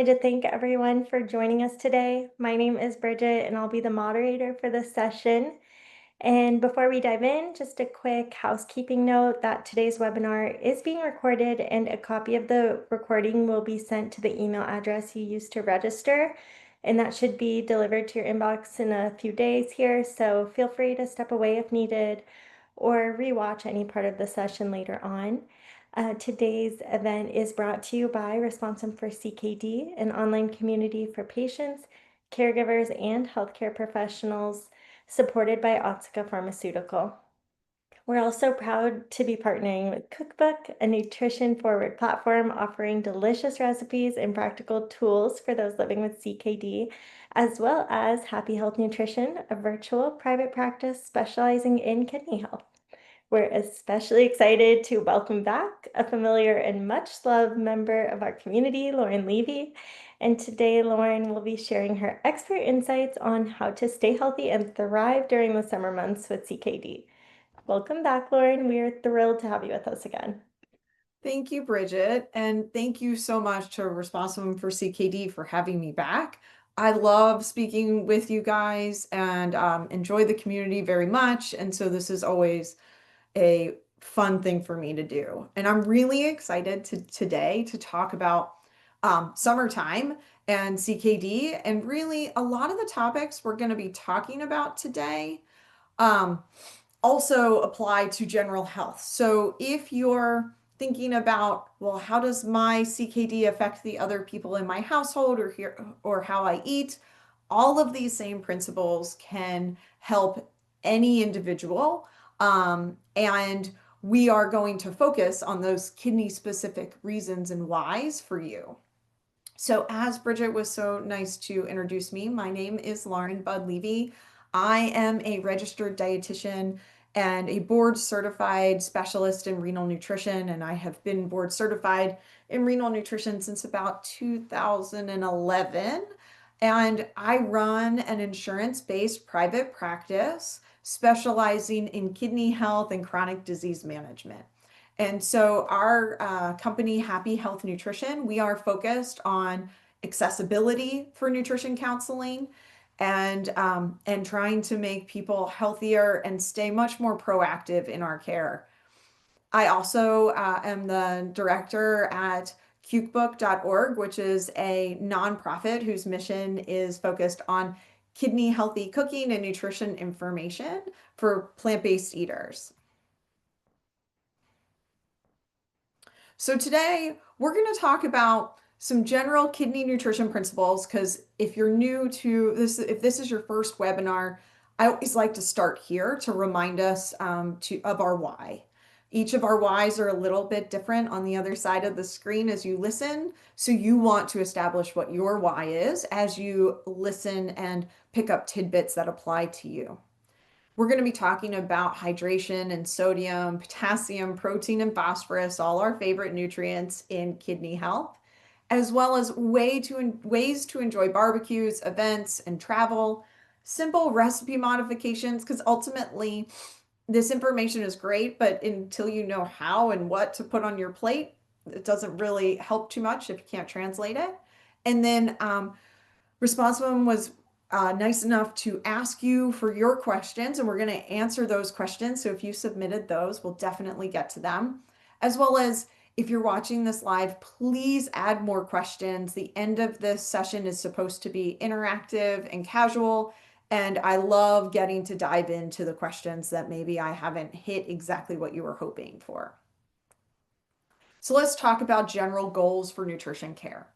To thank everyone for joining us today. My name is Bridget, and I'll be the moderator for this session. And before we dive in, just a quick housekeeping note that today's webinar is being recorded, and a copy of the recording will be sent to the email address you used to register. And that should be delivered to your inbox in a few days here. So feel free to step away if needed or rewatch any part of the session later on. Today's event is brought to you by Responsive for CKD, an online community for patients, caregivers, and healthcare professionals supported by Otsuka Pharmaceutical. We're also proud to be partnering with Cookbook, a nutrition-forward platform offering delicious recipes and practical tools for those living with CKD, as well as Happy Health Nutrition, a virtual private practice specializing in kidney health. We're especially excited to welcome back a familiar and much loved member of our community, Lauren Levy. And today, Lauren will be sharing her expert insights on how to stay healthy and thrive during the summer months with CKD. Welcome back, Lauren. We are thrilled to have you with us again. Thank you, Bridget, and thank you so much to Responsible for CKD for having me back. I love speaking with you guys and enjoy the community very much, and so this is always a fun thing for me to do. And I'm really excited today to talk about summertime and CKD, and really a lot of the topics we're going to be talking about today also apply to general health. So if you're thinking about, well, how does my CKD affect the other people in my household or how I eat? All of these same principles can help any individual. And we are going to focus on those kidney specific reasons and whys for you. So as Bridget was so nice to introduce me, my name is Lauren Bud Levy. I am a registered dietitian and a board certified specialist in renal nutrition, and I have been board certified in renal nutrition since about 2011. And I run an insurance-based private practice specializing in kidney health and chronic disease management. And so our company, Happy Health Nutrition, we are focused on accessibility for nutrition counseling and trying to make people healthier and stay much more proactive in our care. I also am the director at Cookout.org, which is a nonprofit whose mission is focused on kidney healthy cooking and nutrition information for plant-based eaters. So today we're going to talk about some general kidney nutrition principles, because if you're new to this, if this is your first webinar, I always like to start here to remind us of our why. Each of our whys are a little bit different on the other side of the screen as you listen. So you want to establish what your why is as you listen and pick up tidbits that apply to you. We're going to be talking about hydration and sodium, potassium, protein, and phosphorus, all our favorite nutrients in kidney health, as well as ways to enjoy barbecues, events, and travel, simple recipe modifications, because ultimately this information is great, but until you know how and what to put on your plate, it doesn't really help too much if you can't translate it. And then Responsible was nice enough to ask you for your questions, and we're going to answer those questions. So if you submitted those, we'll definitely get to them. As well as if you're watching this live, please add more questions. The end of this session is supposed to be interactive and casual, and I love getting to dive into the questions that maybe I haven't hit exactly what you were hoping for. So let's talk about general goals for nutrition care.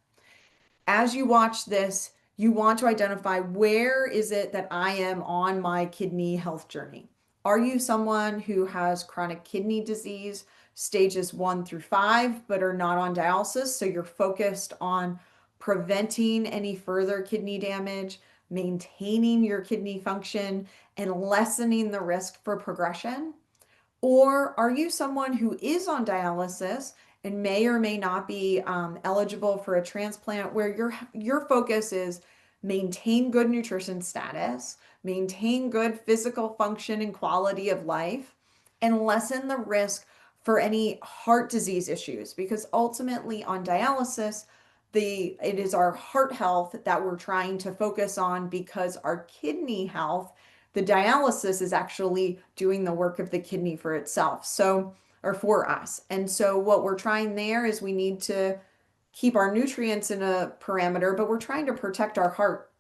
As you watch this, you want to identify, where is it that I am on my kidney health journey? Are you someone who has chronic kidney disease, stages 1 through 5, but are not on dialysis? So you're focused on preventing any further kidney damage, maintaining your kidney function, and lessening the risk for progression? Or are you someone who is on dialysis and may or may not be eligible for a transplant, where your focus is maintain good nutrition status, maintain good physical function and quality of life, and lessen the risk for any heart disease issues? Because ultimately on dialysis, it is our heart health that we're trying to focus on, because our kidney health, the dialysis is actually doing the work of the kidney for itself. So, or for us. And so what we're trying there is we need to keep our nutrients in a parameter, but we're trying to protect our heart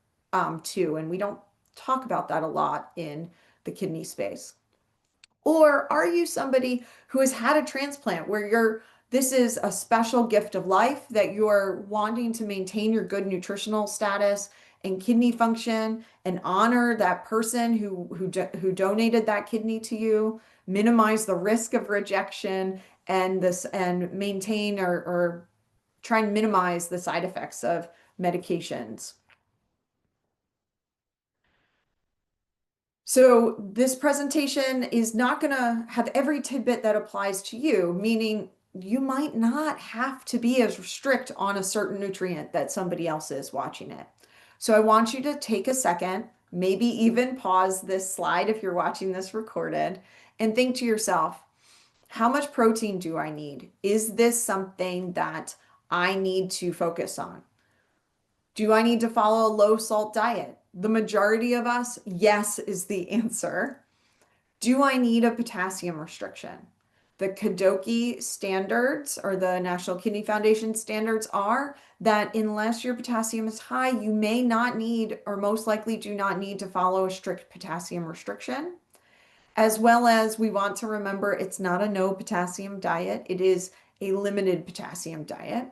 too. And we don't talk about that a lot in the kidney space. Or are you somebody who has had a transplant where this is a special gift of life that you're wanting to maintain your good nutritional status and kidney function and honor that person who donated that kidney to you, minimize the risk of rejection and maintain or try and minimize the side effects of medications. So this presentation is not going to have every tidbit that applies to you, meaning you might not have to be as strict on a certain nutrient that somebody else is watching it. So I want you to take a second, maybe even pause this slide if you're watching this recorded, and think to yourself, how much protein do I need? Is this something that I need to focus on? Do I need to follow a low salt diet? The majority of us, yes, is the answer. Do I need a potassium restriction? The KDOQI standards, or the National Kidney Foundation standards, are that unless your potassium is high, you may not need, or most likely do not need, to follow a strict potassium restriction. As well as, we want to remember, it's not a no potassium diet, it is a limited potassium diet.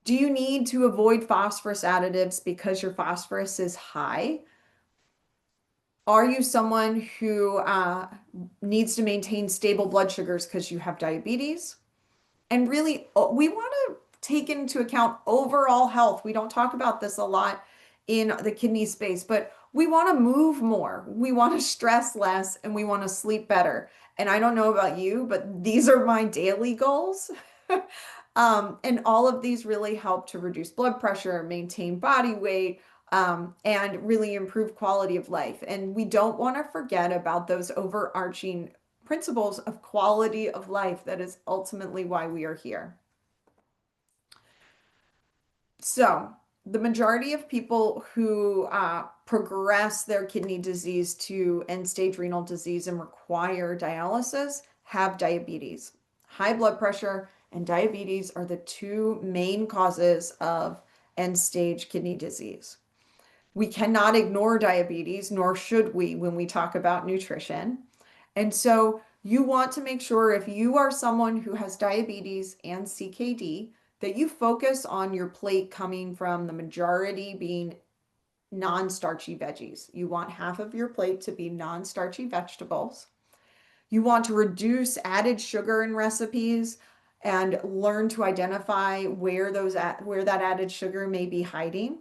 Do you need to avoid phosphorus additives because your phosphorus is high? Are you someone who needs to maintain stable blood sugars because you have diabetes? And really, we want to take into account overall health. We don't talk about this a lot in the kidney space, but we want to move more. We want to stress less, and we want to sleep better. And I don't know about you, but these are my daily goals. And all of these really help to reduce blood pressure, maintain body weight, and really improve quality of life. And we don't want to forget about those overarching principles of quality of life. That is ultimately why we are here. So, the majority of people who progress their kidney disease to end-stage renal disease and require dialysis have diabetes. High blood pressure and diabetes are the two main causes of end-stage kidney disease. We cannot ignore diabetes, nor should we, when we talk about nutrition. And so you want to make sure, if you are someone who has diabetes and CKD, that you focus on your plate coming from the majority being non-starchy veggies. You want half of your plate to be non-starchy vegetables. You want to reduce added sugar in recipes and learn to identify where that added sugar may be hiding.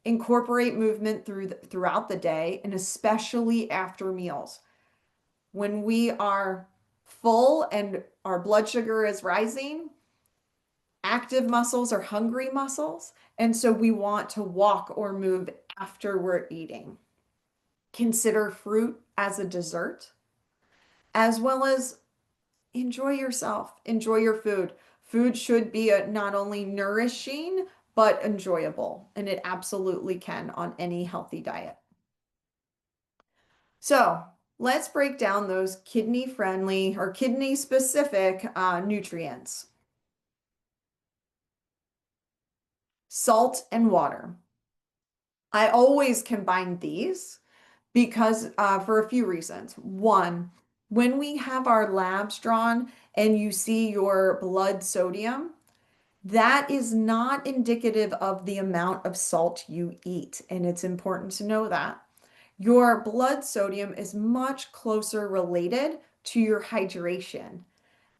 Incorporate movement throughout the day, and especially after meals. When we are full and our blood sugar is rising, active muscles are hungry muscles, and so we want to walk or move after we're eating. Consider fruit as a dessert, as well as enjoy yourself, enjoy your food. Food should be not only nourishing, but enjoyable, and it absolutely can on any healthy diet. So let's break down those kidney-friendly or kidney-specific nutrients. Salt and water. I always combine these because for a few reasons. One, when we have our labs drawn and you see your blood sodium, that is not indicative of the amount of salt you eat, and it's important to know that. Your blood sodium is much closer related to your hydration.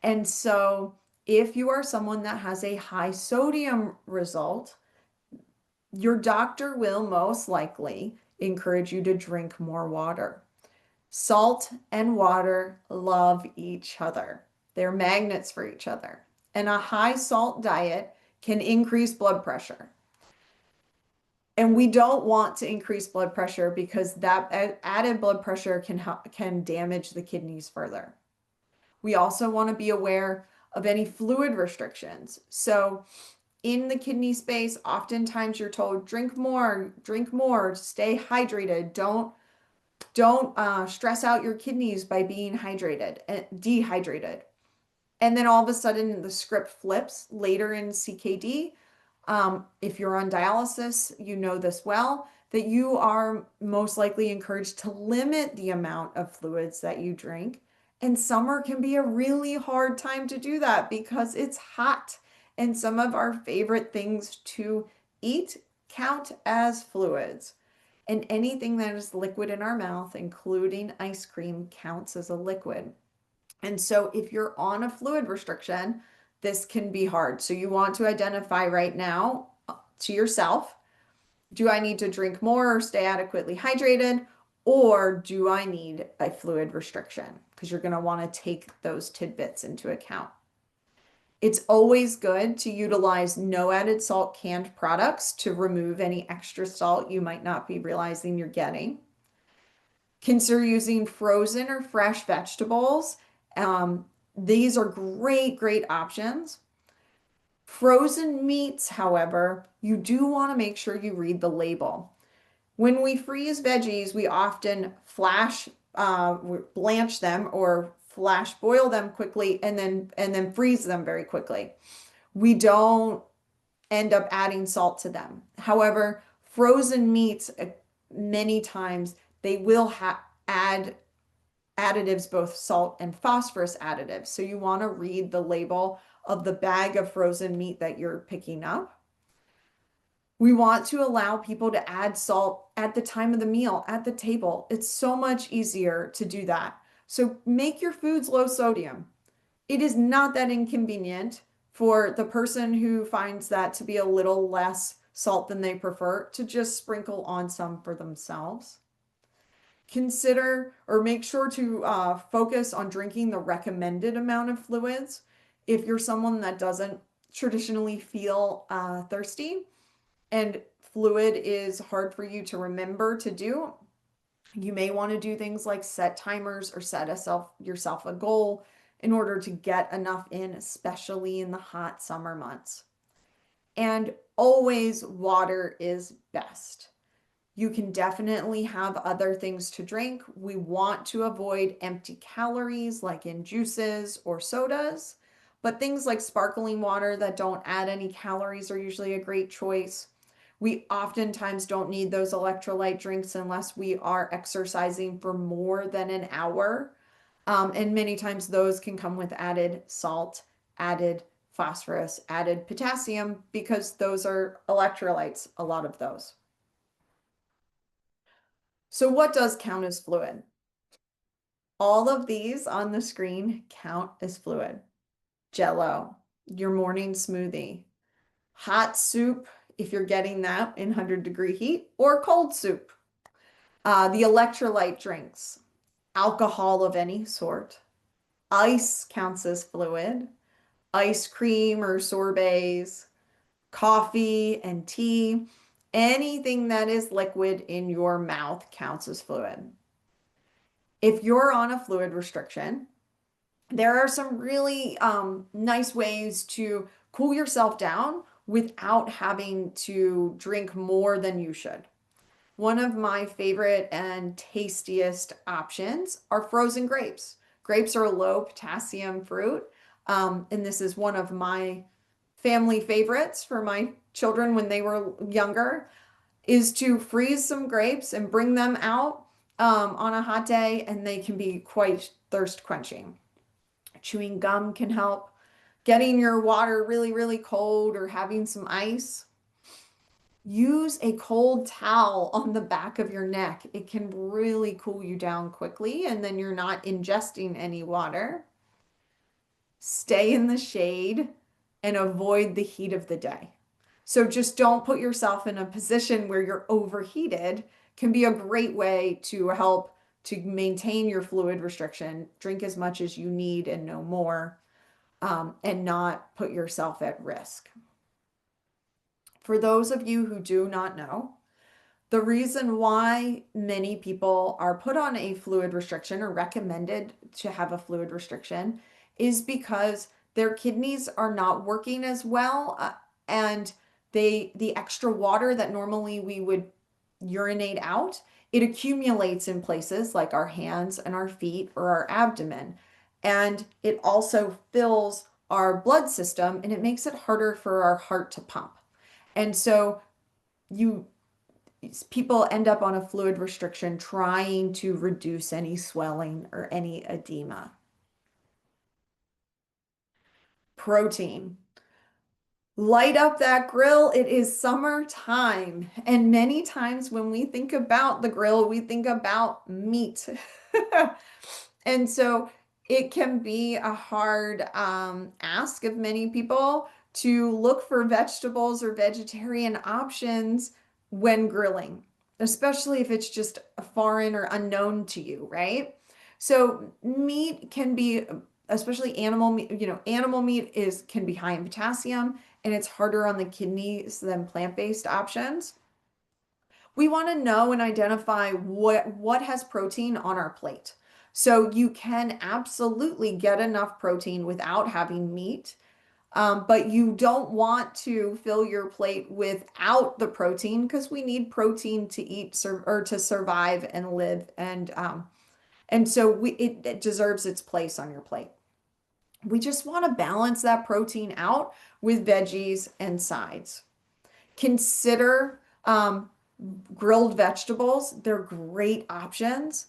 And so if you are someone that has a high sodium result, your doctor will most likely encourage you to drink more water. Salt and water love each other. They're magnets for each other. And a high salt diet can increase blood pressure. And we don't want to increase blood pressure because that added blood pressure can damage the kidneys further. We also want to be aware of any fluid restrictions. So in the kidney space, oftentimes you're told, drink more, stay hydrated. Don't stress out your kidneys by being hydrated and dehydrated. And then all of a sudden the script flips later in CKD. If you're on dialysis, you know this well, that you are most likely encouraged to limit the amount of fluids that you drink. And summer can be a really hard time to do that because it's hot. And some of our favorite things to eat count as fluids. And anything that is liquid in our mouth, including ice cream, counts as a liquid. And so if you're on a fluid restriction, this can be hard. So you want to identify right now to yourself, do I need to drink more or stay adequately hydrated? Or do I need a fluid restriction? Because you're going to want to take those tidbits into account. It's always good to utilize no added salt canned products to remove any extra salt you might not be realizing you're getting. Consider using frozen or fresh vegetables. These are great options. Frozen meats, however, you do want to make sure you read the label. When we freeze veggies, we often blanch them or flash boil them quickly and then freeze them very quickly. We don't end up adding salt to them. However, frozen meats, many times they will add additives, both salt and phosphorus additives. So you want to read the label of the bag of frozen meat that you're picking up. We want to allow people to add salt at the time of the meal, at the table. It's so much easier to do that. So make your foods low sodium. It is not that inconvenient for the person who finds that to be a little less salt than they prefer to just sprinkle on some for themselves. Consider or make sure to focus on drinking the recommended amount of fluids. If you're someone that doesn't traditionally feel thirsty and fluid is hard for you to remember to do, you may want to do things like set timers or set yourself a goal in order to get enough in, especially in the hot summer months. And always water is best. You can definitely have other things to drink. We want to avoid empty calories like in juices or sodas, but things like sparkling water that don't add any calories are usually a great choice. We oftentimes don't need those electrolyte drinks unless we are exercising for more than an hour. And many times those can come with added salt, added phosphorus, added potassium, because those are electrolytes, a lot of those. So what does count as fluid? All of these on the screen count as fluid. Jello, your morning smoothie, hot soup, if you're getting that in 100-degree heat, or cold soup. The electrolyte drinks, alcohol of any sort. Ice counts as fluid. Ice cream or sorbets, coffee and tea. Anything that is liquid in your mouth counts as fluid. If you're on a fluid restriction, there are some really nice ways to cool yourself down without having to drink more than you should. One of my favorite and tastiest options are frozen grapes. Grapes are a low potassium fruit, and this is one of my family favorites for my children when they were younger, is to freeze some grapes and bring them out on a hot day, and they can be quite thirst quenching. Chewing gum can help. Getting your water really cold or having some ice. Use a cold towel on the back of your neck. It can really cool you down quickly, and then you're not ingesting any water. Stay in the shade and avoid the heat of the day. So just don't put yourself in a position where you're overheated. Can be a great way to help to maintain your fluid restriction. Drink as much as you need and no more, and not put yourself at risk. For those of you who do not know, the reason why many people are put on a fluid restriction or recommended to have a fluid restriction is because their kidneys are not working as well and the extra water that normally we would urinate out, it accumulates in places like our hands and our feet or our abdomen. And it also fills our blood system and it makes it harder for our heart to pump. And so you people end up on a fluid restriction trying to reduce any swelling or any edema. Protein. Light up that grill. It is summertime. And many times when we think about the grill, we think about meat. And so it can be a hard ask of many people to look for vegetables or vegetarian options when grilling, especially if it's just foreign or unknown to you, right? So meat can be, especially animal meat, animal meat can be high in potassium and it's harder on the kidneys than plant-based options. We want to know and identify what has protein on our plate. So you can absolutely get enough protein without having meat, but you don't want to fill your plate without the protein because we need protein to eat or to survive and live, and so it deserves its place on your plate. We just want to balance that protein out with veggies and sides. Consider grilled vegetables. They're great options.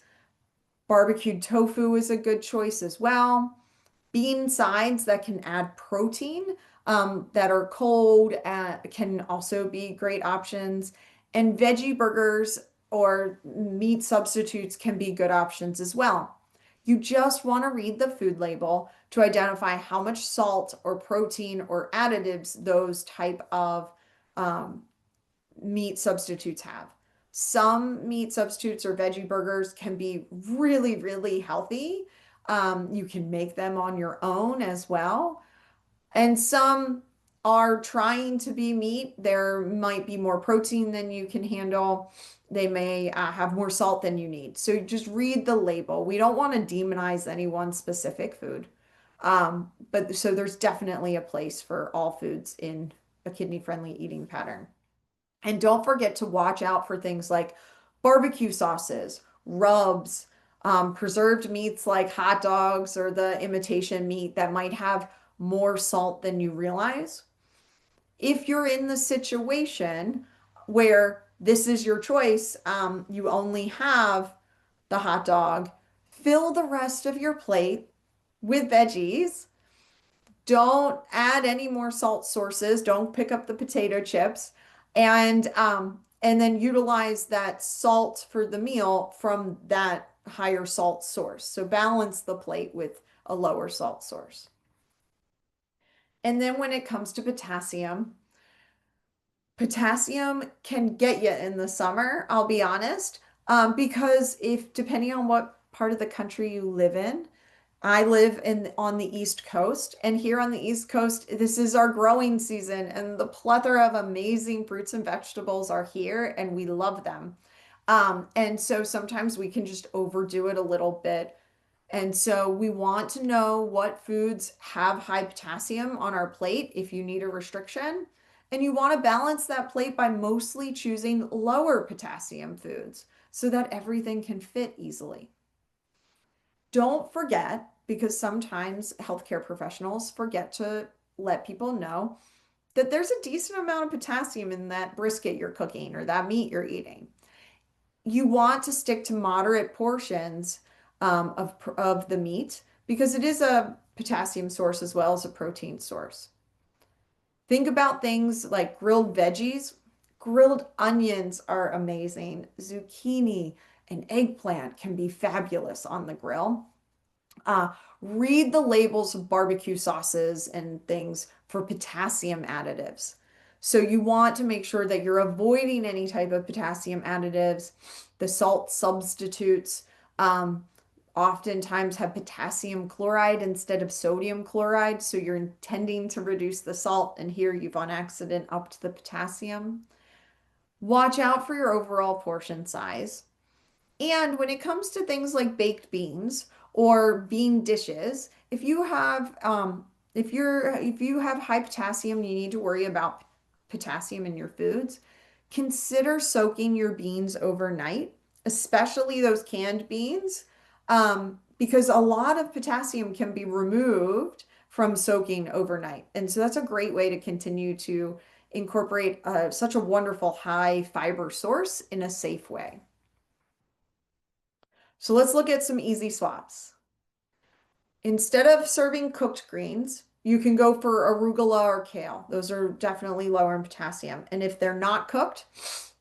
Barbecued tofu is a good choice as well. Bean sides that can add protein that are cold can also be great options. And veggie burgers or meat substitutes can be good options as well. You just want to read the food label to identify how much salt or protein or additives those type of um, meat substitutes have. Some meat substitutes or veggie burgers can be really, really healthy. You can make them on your own as well. And some are trying to be meat. There might be more protein than you can handle. They may have more salt than you need. So just read the label. We don't want to demonize any one specific food. But so there's definitely a place for all foods in a kidney-friendly eating pattern. And don't forget to watch out for things like barbecue sauces, rubs, preserved meats like hot dogs or the imitation meat that might have more salt than you realize. If you're in the situation where this is your choice, you only have the hot dog, fill the rest of your plate with veggies. Don't add any more salt sources. Don't pick up the potato chips. And then utilize that salt for the meal from that higher salt source. So balance the plate with a lower salt source. And then when it comes to potassium, potassium can get you in the summer, I'll be honest, because if depending on what part of the country you live in, I live on the East Coast, and here on the East Coast, this is our growing season, and the plethora of amazing fruits and vegetables are here, and we love them. And so sometimes we can just overdo it a little bit. And so we want to know what foods have high potassium on our plate if you need a restriction. And you want to balance that plate by mostly choosing lower potassium foods so that everything can fit easily. Don't forget, because sometimes healthcare professionals forget to let people know that there's a decent amount of potassium in that brisket you're cooking or that meat you're eating. You want to stick to moderate portions of the meat because it is a potassium source as well as a protein source. Think about things like grilled veggies. Grilled onions are amazing. Zucchini and eggplant can be fabulous on the grill. Uh, Read the labels of barbecue sauces and things for potassium additives. So you want to make sure that you're avoiding any type of potassium additives. The salt substitutes oftentimes have potassium chloride instead of sodium chloride. So you're intending to reduce the salt, and here you've on accident upped the potassium. Watch out for your overall portion size. And when it comes to things like baked beans or bean dishes, if you have If you have high potassium, you need to worry about potassium in your foods. Consider soaking your beans overnight, especially those canned beans, because a lot of potassium can be removed from soaking overnight. And so that's a great way to continue to incorporate such a wonderful high fiber source in a safe way. So let's look at some easy swaps. Instead of serving cooked greens, you can go for arugula or kale. Those are definitely lower in potassium. And if they're not cooked,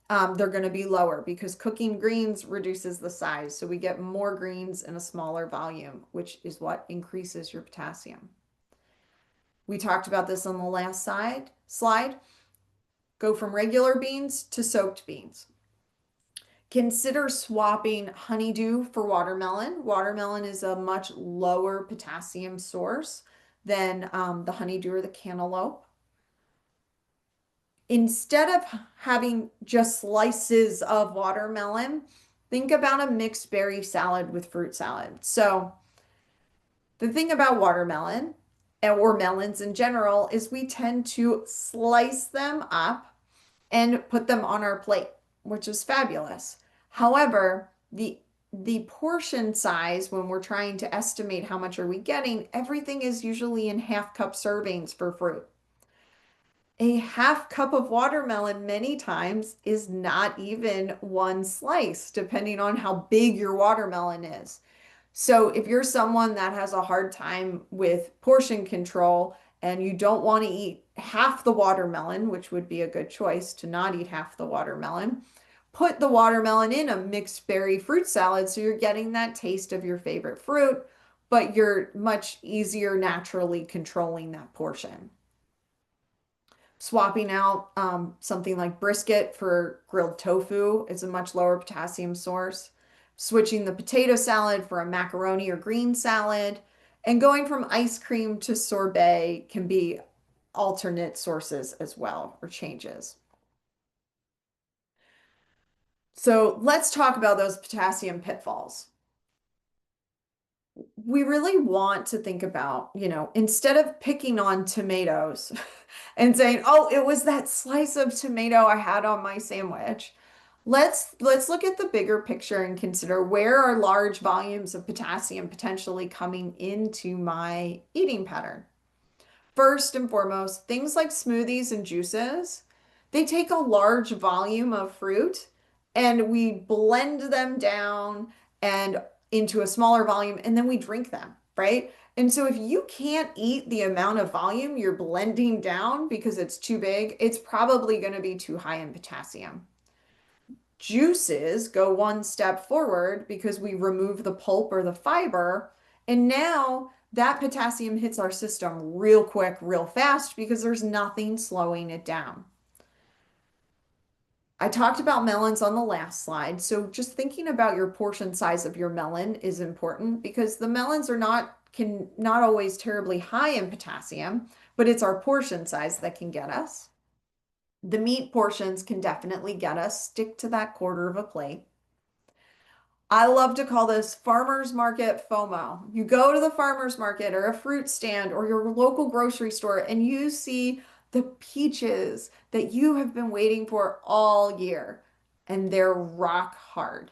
they're going to be lower because cooking greens reduces the size. So we get more greens in a smaller volume, which is what increases your potassium. We talked about this on the last slide. Go from regular beans to soaked beans. Consider swapping honeydew for watermelon. Watermelon is a much lower potassium source than the honeydew or the cantaloupe. Instead of having just slices of watermelon, think about a mixed berry salad with fruit salad. So the thing about watermelon or melons in general is we tend to slice them up and put them on our plate, which is fabulous. However, the portion size when we're trying to estimate how much are we getting, everything is usually in half cup servings for fruit. A half cup of watermelon many times is not even one slice, depending on how big your watermelon is. So if you're someone that has a hard time with portion control and you don't want to eat half the watermelon, which would be a good choice to not eat half the watermelon, put the watermelon in a mixed berry fruit salad so you're getting that taste of your favorite fruit, but you're much easier naturally controlling that portion. Swapping out something like brisket for grilled tofu is a much lower potassium source. Switching the potato salad for a macaroni or green salad, and going from ice cream to sorbet can be alternate sources as well, or changes. So let's talk about those potassium pitfalls. We really want to think about, instead of picking on tomatoes and saying, "Oh, it was that slice of tomato I had on my sandwich." Let's look at the bigger picture and consider where are large volumes of potassium potentially coming into my eating pattern. First and foremost, things like smoothies and juices, they take a large volume of fruit and we blend them down and into a smaller volume and then we drink them, right? And so if you can't eat the amount of volume you're blending down because it's too big, it's probably going to be too high in potassium. Juices go one step forward because we remove the pulp or the fiber, and now that potassium hits our system real quick, real fast because there's nothing slowing it down. I talked about melons on the last slide, so just thinking about your portion size of your melon is important because the melons can not always terribly high in potassium, but it's our portion size that can get us. The meat portions can definitely get us. Stick to that quarter of a plate. I love to call this farmer's market FOMO. You go to the farmer's market or a fruit stand or your local grocery store and you see the peaches that you have been waiting for all year and they're rock hard.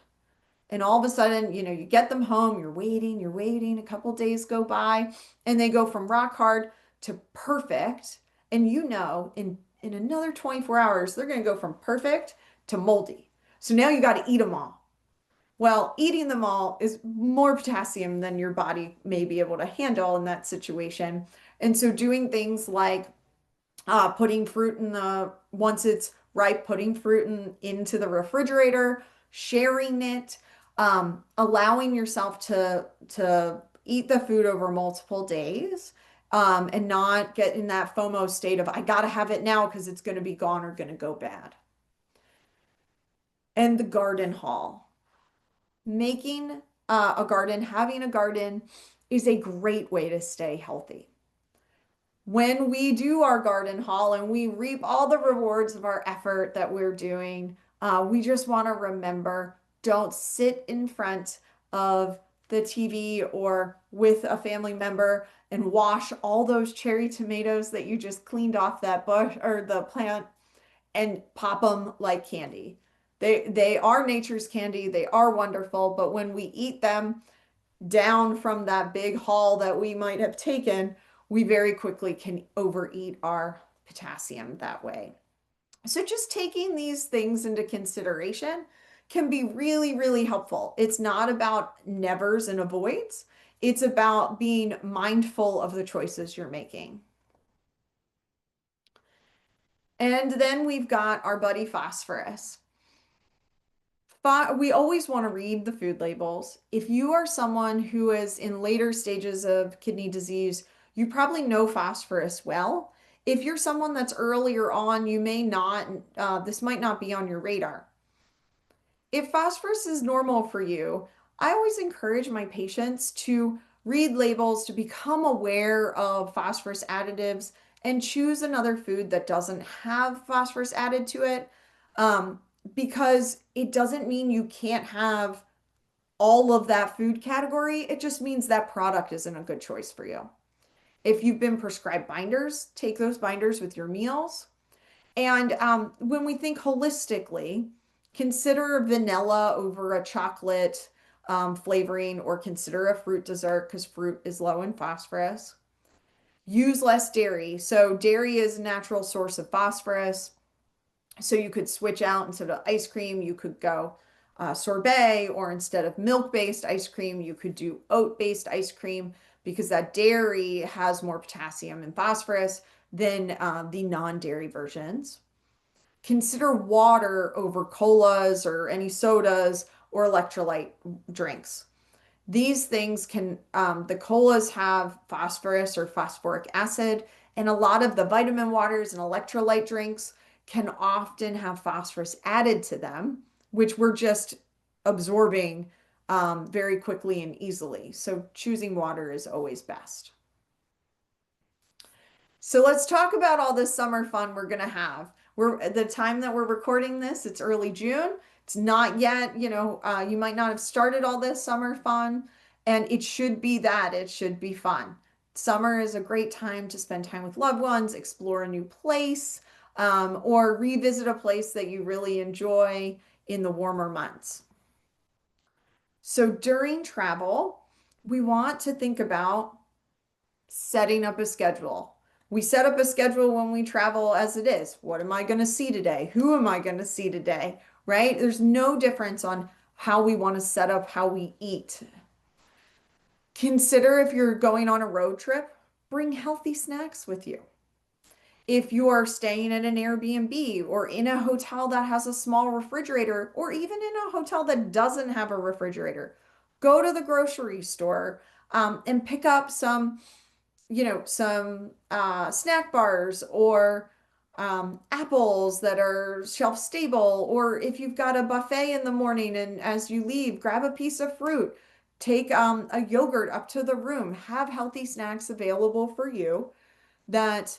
And all of a sudden, you get them home, you're waiting, a couple days go by, and they go from rock hard to perfect. And in another 24 hours, they're going to go from perfect to moldy. So now you got to eat them all. Well, eating them all is more potassium than your body may be able to handle in that situation. And so doing things like putting fruit once it's ripe, putting fruit into the refrigerator, sharing it, allowing yourself to eat the food over multiple days, and not get in that FOMO state of I gotta have it now because it's going to be gone or going to go bad. And the garden haul. Making having a garden is a great way to stay healthy. When we do our garden haul and we reap all the rewards of our effort that we're doing, we just want to remember, don't sit in front of the TV or with a family member and wash all those cherry tomatoes that you just cleaned off that bush or the plant and pop them like candy. They are nature's candy. They are wonderful, but when we eat them down from that big haul that we might have taken, we very quickly can overeat our potassium that way. So just taking these things into consideration can be really, really helpful. It's not about nevers and avoids. It's about being mindful of the choices you're making. And then we've got our buddy phosphorus. We always want to read the food labels. If you are someone who is in later stages of kidney disease, you probably know phosphorus well. If you're someone that's earlier on, you may not, this might not be on your radar. If phosphorus is normal for you, I always encourage my patients to read labels to become aware of phosphorus additives and choose another food that doesn't have phosphorus added to it. Because it doesn't mean you can't have all of that food category. It just means that product isn't a good choice for you. If you've been prescribed binders, take those binders with your meals. And when we think holistically, consider vanilla over a chocolate flavoring, or consider a fruit dessert because fruit is low in phosphorus. Use less dairy. So dairy is a natural source of phosphorus. So you could switch out, instead of ice cream, you could go sorbet, or instead of milk-based ice cream, you could do oat-based ice cream, because that dairy has more potassium and phosphorus than the non-dairy versions. Consider water over colas or any sodas or electrolyte drinks. These things can, the colas have phosphorus or phosphoric acid, and a lot of the vitamin waters and electrolyte drinks can often have phosphorus added to them, which we're just absorbing very quickly and easily. So choosing water is always best. So let's talk about all this summer fun we're going to have. The time that we're recording this, it's early June. It's not yet, you might not have started all this summer fun, and it should be that. It should be fun. Summer is a great time to spend time with loved ones, explore a new place, or revisit a place that you really enjoy in the warmer months. So during travel, we want to think about setting up a schedule. We set up a schedule when we travel as it is. What am I going to see today? Who am I going to see today? Right? There's no difference on how we want to set up how we eat. Consider, if you're going on a road trip, bring healthy snacks with you. If you are staying at an Airbnb or in a hotel that has a small refrigerator, or even in a hotel that doesn't have a refrigerator, go to the grocery store and pick up some snack bars, or apples that are shelf stable. Or if you've got a buffet in the morning and as you leave, grab a piece of fruit, take a yogurt up to the room, have healthy snacks available for you that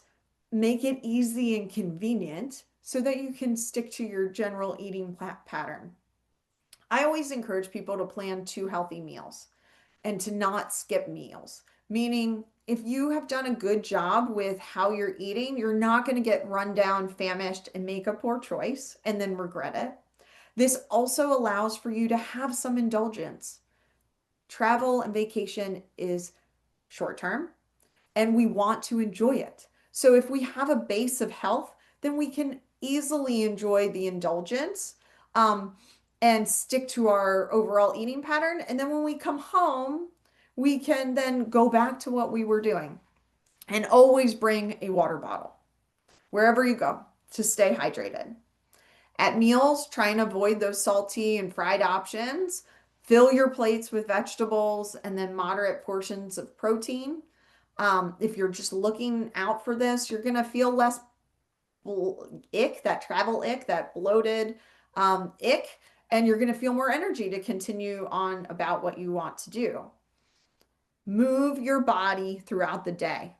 make it easy and convenient so that you can stick to your general eating pattern. I always encourage people to plan 2 healthy meals and to not skip meals. Meaning, if you have done a good job with how you're eating, you're not going to get run down, famished, and make a poor choice and then regret it. This also allows for you to have some indulgence. Travel and vacation is short term, and we want to enjoy it. So if we have a base of health, then we can easily enjoy the indulgence and stick to our overall eating pattern. And then when we come home, we can then go back to what we were doing. And always bring a water bottle wherever you go to stay hydrated. At meals, try and avoid those salty and fried options. Fill your plates with vegetables and then moderate portions of protein. If you're just looking out for this, you're going to feel less ick, that travel ick, that bloated ick, and you're going to feel more energy to continue on about what you want to do. Move your body throughout the day.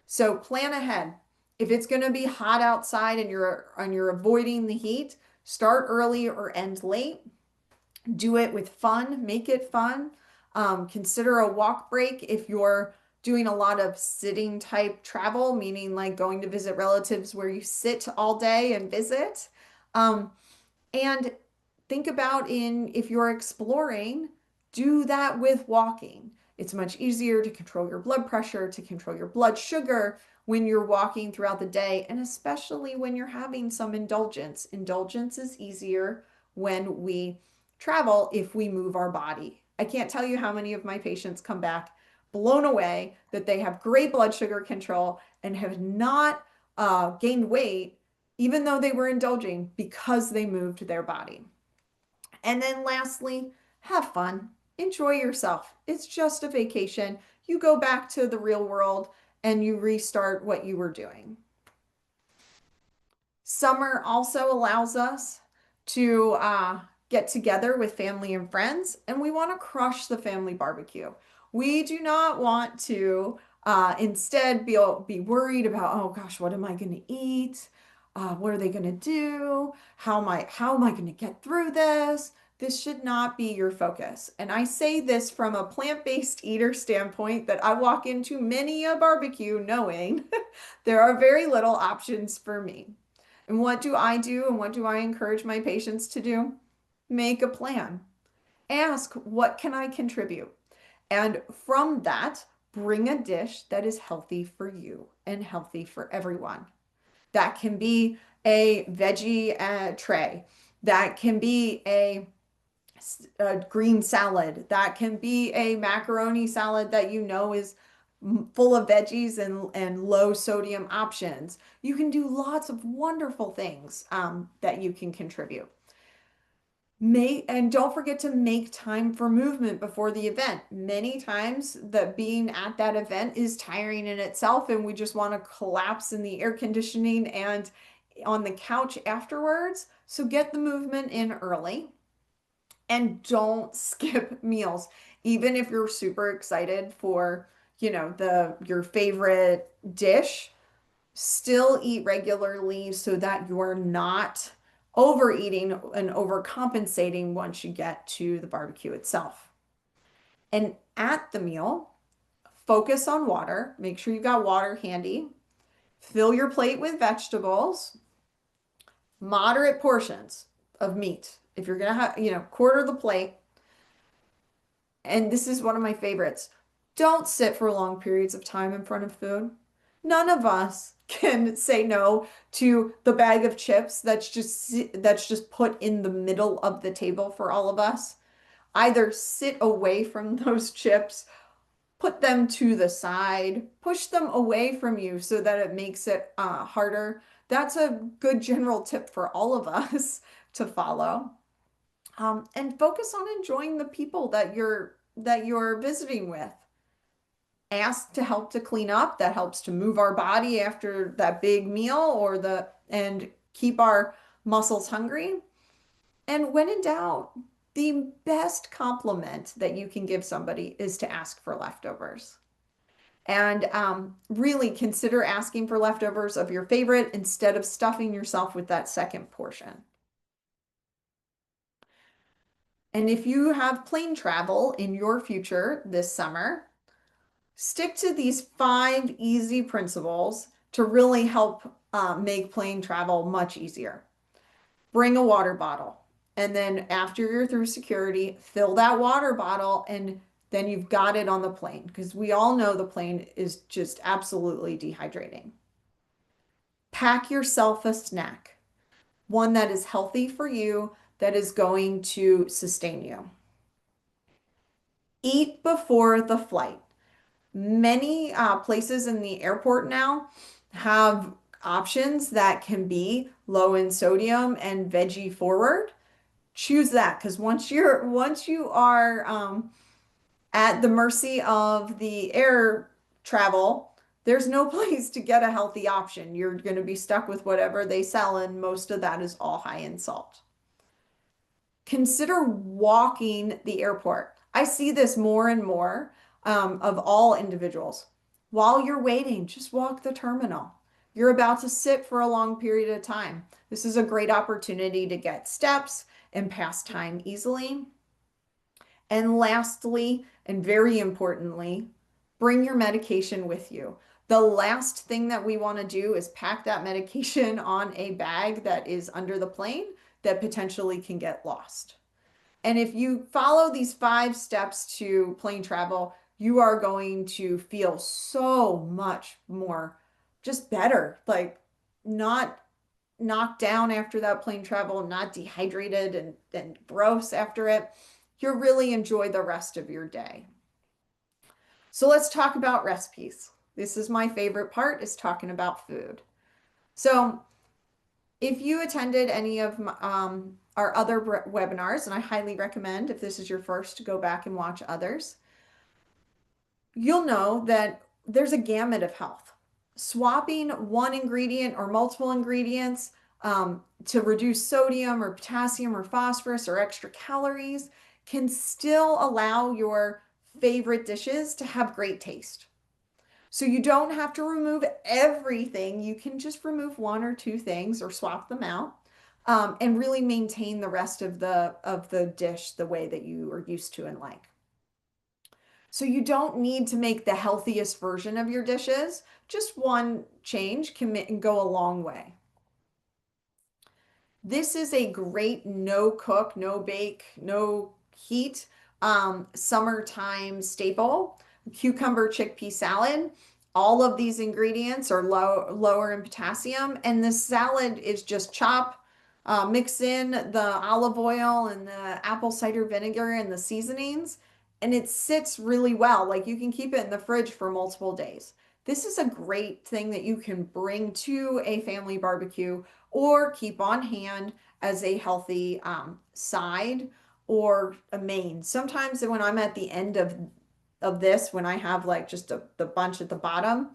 So plan ahead. If it's going to be hot outside and you're avoiding the heat, start early or end late. Do it with fun. Make it fun. Consider a walk break if you're doing a lot of sitting type travel, meaning like going to visit relatives where you sit all day and visit. Um, and think about if you're exploring, do that with walking. It's much easier to control your blood pressure, to control your blood sugar when you're walking throughout the day, and especially when you're having some indulgence. Indulgence is easier when we travel if we move our body. I can't tell you how many of my patients come back blown away that they have great blood sugar control and have not gained weight even though they were indulging because they moved their body. And then lastly, have fun. Enjoy yourself. It's just a vacation. You go back to the real world and you restart what you were doing. Summer also allows us to get together with family and friends, and we want to crush the family barbecue. We do not want to instead be worried about, oh gosh, what am I going to eat? What are they going to do? How am I going to get through this? This should not be your focus. And I say this from a plant-based eater standpoint that I walk into many a barbecue knowing there are very little options for me. And what do I do and what do I encourage my patients to do? Make a plan. Ask, what can I contribute? And from that, bring a dish that is healthy for you and healthy for everyone. That can be a veggie tray. That can be a green salad. That can be a macaroni salad that you know is full of veggies and low sodium options. You can do lots of wonderful things that you can contribute. And don't forget to make time for movement before the event. Many times that being at that event is tiring in itself and we just want to collapse in the air conditioning and on the couch afterwards. So get the movement in early and don't skip meals. Even if you're super excited for, your favorite dish, still eat regularly so that you're not overeating and overcompensating once you get to the barbecue itself. And at the meal, focus on water. Make sure you've got water handy. Fill your plate with vegetables, moderate portions of meat. If you're going to have, quarter the plate. And this is one of my favorites. Don't sit for long periods of time in front of food. None of us can say no to the bag of chips that's just put in the middle of the table for all of us. Either sit away from those chips, put them to the side, push them away from you so that it makes it harder. That's a good general tip for all of us to follow. And focus on enjoying the people that you're visiting with. Ask to help to clean up. That helps to move our body after that big meal and keep our muscles hungry. And when in doubt, the best compliment that you can give somebody is to ask for leftovers. And really consider asking for leftovers of your favorite instead of stuffing yourself with that second portion. And if you have plane travel in your future this summer, stick to these 5 easy principles to really help make plane travel much easier. Bring a water bottle. And then after you're through security, fill that water bottle and then you've got it on the plane because we all know the plane is just absolutely dehydrating. Pack yourself a snack, one that is healthy for you, that is going to sustain you. Eat before the flight. Many places in the airport now have options that can be low in sodium and veggie forward. Choose that because once you are at the mercy of the air travel, there's no place to get a healthy option. You're going to be stuck with whatever they sell, and most of that is all high in salt. Consider walking the airport. I see this more and more of all individuals. While you're waiting, just walk the terminal. You're about to sit for a long period of time. This is a great opportunity to get steps and pass time easily. And lastly, and very importantly, bring your medication with you. The last thing that we want to do is pack that medication on a bag that is under the plane that potentially can get lost. And if you follow these 5 steps to plane travel, you are going to feel so much more just better, like not knocked down after that plane travel, not dehydrated and gross after it. You'll really enjoy the rest of your day. So let's talk about recipes. This is my favorite part, is talking about food. So if you attended any of our other webinars, and I highly recommend, if this is your first, to go back and watch others, you'll know that there's a gamut of health. Swapping one ingredient or multiple ingredients to reduce sodium or potassium or phosphorus or extra calories can still allow your favorite dishes to have great taste. So you don't have to remove everything. You can just remove 1 or 2 things or swap them out, and really maintain the rest of the dish the way that you are used to and like. So you don't need to make the healthiest version of your dishes. Just one change can go a long way. This is a great no cook, no bake, no heat summertime staple. Cucumber chickpea salad. All of these ingredients are lower in potassium, and this salad is just chop, mix in the olive oil and the apple cider vinegar and the seasonings, and it sits really well. Like, you can keep it in the fridge for multiple days. This is a great thing that you can bring to a family barbecue or keep on hand as a healthy side or a main. Sometimes when I'm at the end of this, when I have like just the bunch at the bottom,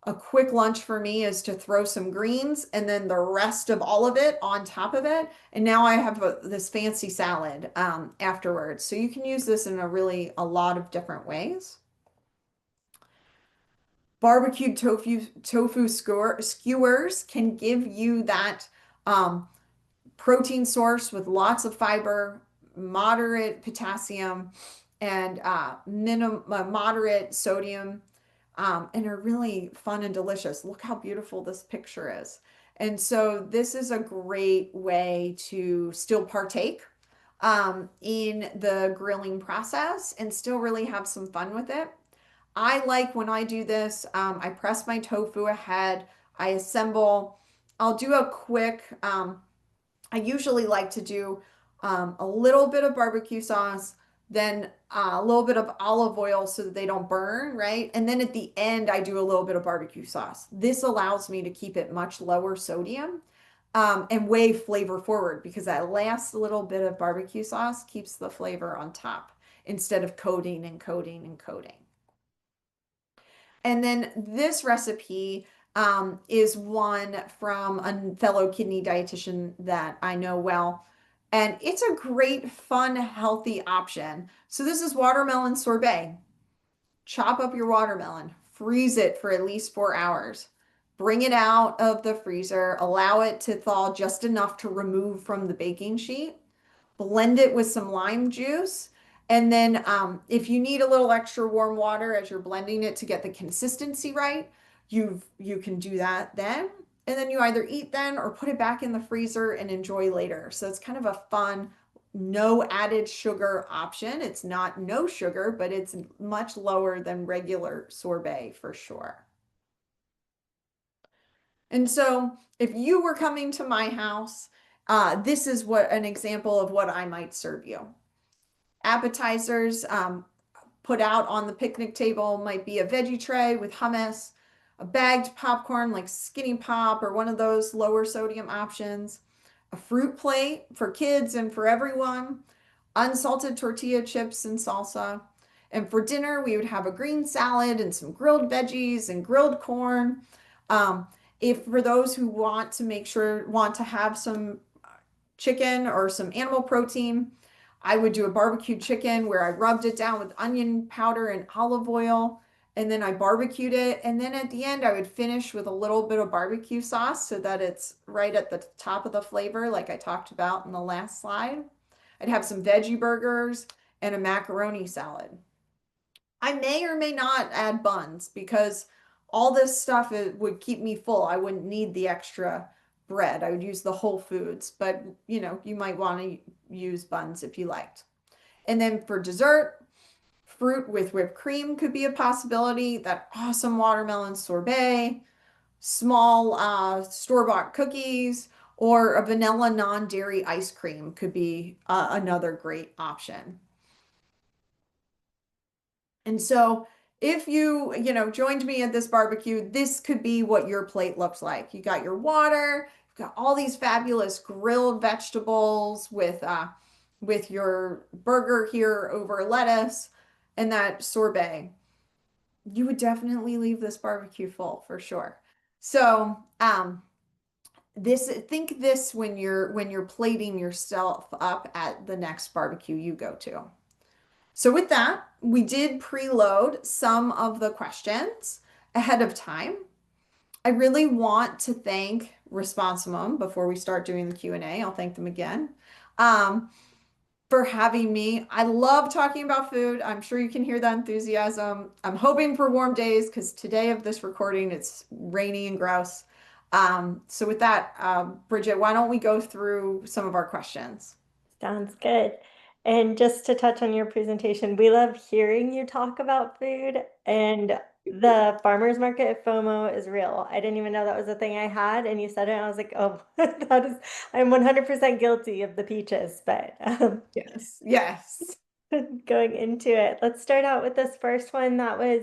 a quick lunch for me is to throw some greens and then the rest of all of it on top of it. And now I have this fancy salad afterwards. So you can use this in a lot of different ways. Barbecued tofu skewers can give you that protein source with lots of fiber, moderate potassium, and moderate sodium, and are really fun and delicious. Look how beautiful this picture is. And so this is a great way to still partake in the grilling process and still really have some fun with it. I like, when I do this, I press my tofu ahead, I assemble, I'll do a quick, I usually like to do a little bit of barbecue sauce, then a little bit of olive oil so that they don't burn, right? And then at the end, I do a little bit of barbecue sauce. This allows me to keep it much lower sodium and way flavor forward, because that last little bit of barbecue sauce keeps the flavor on top instead of coating and coating and coating. And then this recipe is one from a fellow kidney dietitian that I know well. And it's a great, fun, healthy option. So this is watermelon sorbet. Chop up your watermelon, freeze it for at least 4 hours. Bring it out of the freezer, allow it to thaw just enough to remove from the baking sheet. Blend it with some lime juice. And then if you need a little extra warm water as you're blending it to get the consistency right, you can do that then. And then you either eat then or put it back in the freezer and enjoy later. So it's kind of a fun, no added sugar option. It's not no sugar, but it's much lower than regular sorbet for sure. And so if you were coming to my house, this is an example of what I might serve you. Appetizers put out on the picnic table might be a veggie tray with hummus, a bagged popcorn like Skinny Pop or one of those lower sodium options, a fruit plate for kids and for everyone, unsalted tortilla chips and salsa. And for dinner, we would have a green salad and some grilled veggies and grilled corn. If for those who want to have some chicken or some animal protein, I would do a barbecued chicken where I rubbed it down with onion powder and olive oil, and then I barbecued it. And then at the end, I would finish with a little bit of barbecue sauce so that it's right at the top of the flavor, like I talked about in the last slide. I'd have some veggie burgers and a macaroni salad. I may or may not add buns because all this stuff would keep me full. I wouldn't need the extra bread. I would use the whole foods, but you might want to use buns if you liked. And then for dessert, fruit with whipped cream could be a possibility. That awesome watermelon sorbet, small store-bought cookies, or a vanilla non-dairy ice cream could be another great option. And so if you joined me at this barbecue, this could be what your plate looks like. You got your water, you've got all these fabulous grilled vegetables with your burger here over lettuce and that sorbet. You would definitely leave this barbecue full for sure. So, think this when you're plating yourself up at the next barbecue you go to. So with that, we did preload some of the questions ahead of time. I really want to thank Responsumum before we start doing the Q&A. I'll thank them again for having me. I love talking about food. I'm sure you can hear that enthusiasm. I'm hoping for warm days because today of this recording, it's rainy and gross. So with that, Bridget, why don't we go through some of our questions? Sounds good. And just to touch on your presentation, we love hearing you talk about food, and the farmers market FOMO is real. I didn't even know that was a thing I had, and you said it, and I was like, oh, I'm 100% guilty of the peaches, but Yes, yes. going into it, let's start out with this first one that was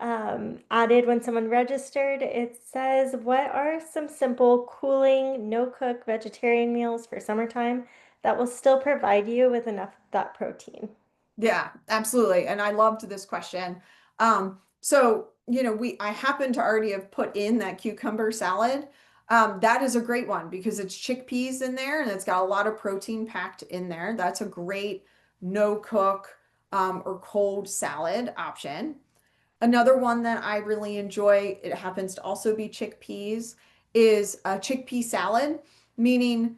added when someone registered. It says, what are some simple cooling, no-cook vegetarian meals for summertime that will still provide you with enough of that protein? Yeah, absolutely. And I loved this question. I happen to already have put in that cucumber salad. That is a great one because it's chickpeas in there and it's got a lot of protein packed in there. That's a great no cook or cold salad option. Another one that I really enjoy, it happens to also be chickpeas, is a chickpea salad, meaning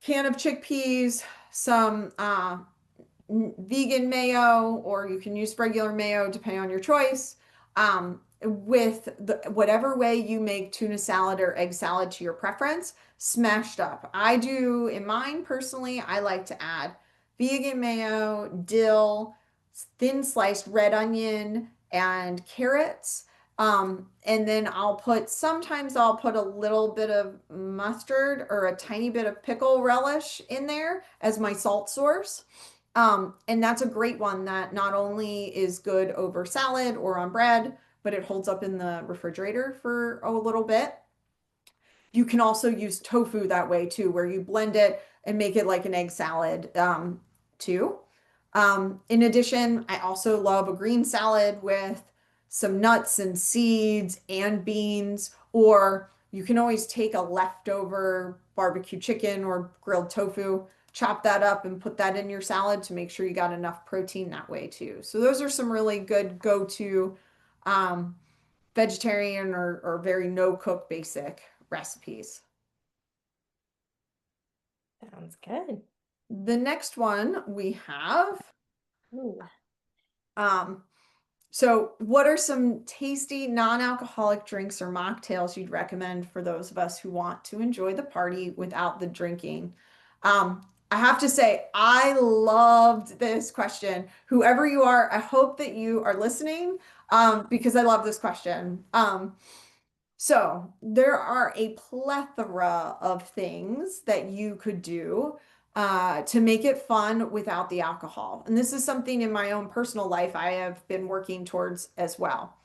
can of chickpeas, some vegan mayo, or you can use regular mayo depending on your choice. With whatever way you make tuna salad or egg salad to your preference, smashed up. I do in mine personally, I like to add vegan mayo, dill, thin sliced red onion, and carrots. And then sometimes I'll put a little bit of mustard or a tiny bit of pickle relish in there as my salt source. And that's a great one that not only is good over salad or on bread, but it holds up in the refrigerator for a little bit. You can also use tofu that way too, where you blend it and make it like an egg salad too. In addition, I also love a green salad with some nuts and seeds and beans, or you can always take a leftover barbecue chicken or grilled tofu, chop that up and put that in your salad to make sure you got enough protein that way too. So those are some really good go-to vegetarian or very no-cook basic recipes. Sounds good. The next one we have, Ooh. um, so what are some tasty non-alcoholic drinks or mocktails you'd recommend for those of us who want to enjoy the party without the drinking? I have to say, I loved this question. Whoever you are, I hope that you are listening because I love this question. So there are a plethora of things that you could do to make it fun without the alcohol. And this is something in my own personal life I have been working towards as well.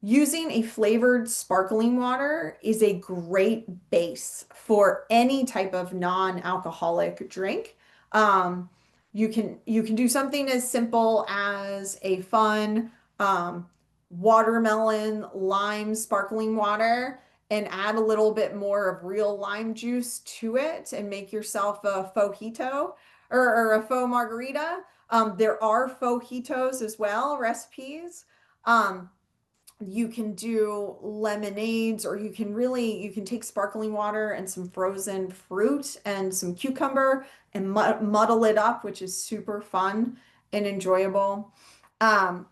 Using a flavored sparkling water is a great base for any type of non-alcoholic drink. You can do something as simple as a fun watermelon lime sparkling water and add a little bit more of real lime juice to it and make yourself a fojito or a faux margarita. There are fojitos as well, recipes. You can do lemonades, or you can take sparkling water and some frozen fruit and some cucumber and muddle it up, which is super fun and enjoyable. Um,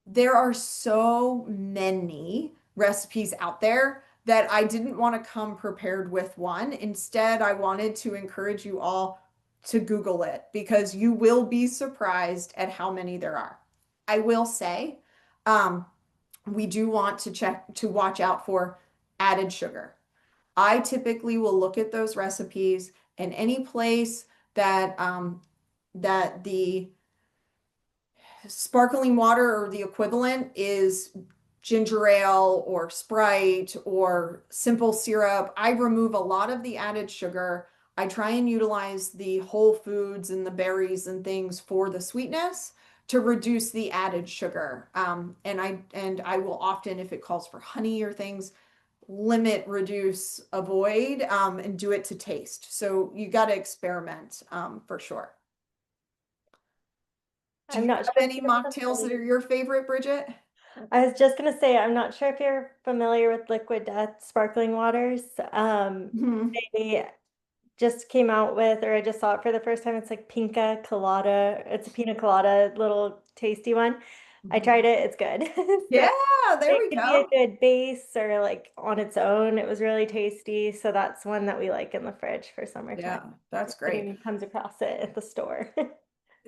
there are so many recipes out there that I didn't want to come prepared with one. Instead, I wanted to encourage you all to Google it because you will be surprised at how many there are. I will say, um, we do want to watch out for added sugar. I typically will look at those recipes and any place that that the sparkling water or the equivalent is ginger ale or Sprite or simple syrup. I remove a lot of the added sugar. I try and utilize the whole foods and the berries and things for the sweetness to reduce the added sugar. And I will often, if it calls for honey or things, limit, reduce, avoid, and do it to taste. So you got to experiment for sure. Do I'm you not have sure if any you're mocktails that familiar. are your favorite, Bridget? I was just gonna say, I'm not sure if you're familiar with Liquid Death sparkling waters. Mhm. They just came out with, or I just saw it for the first time. It's like Pinca Colada. It's a pina colada, little tasty one. I Mhm. tried it. It's good. So Yeah, there it we could be a go. good base or like on its own. It was really tasty. So that's one that we like in the fridge for summertime. Yeah, that's If great. anyone comes across it at the store.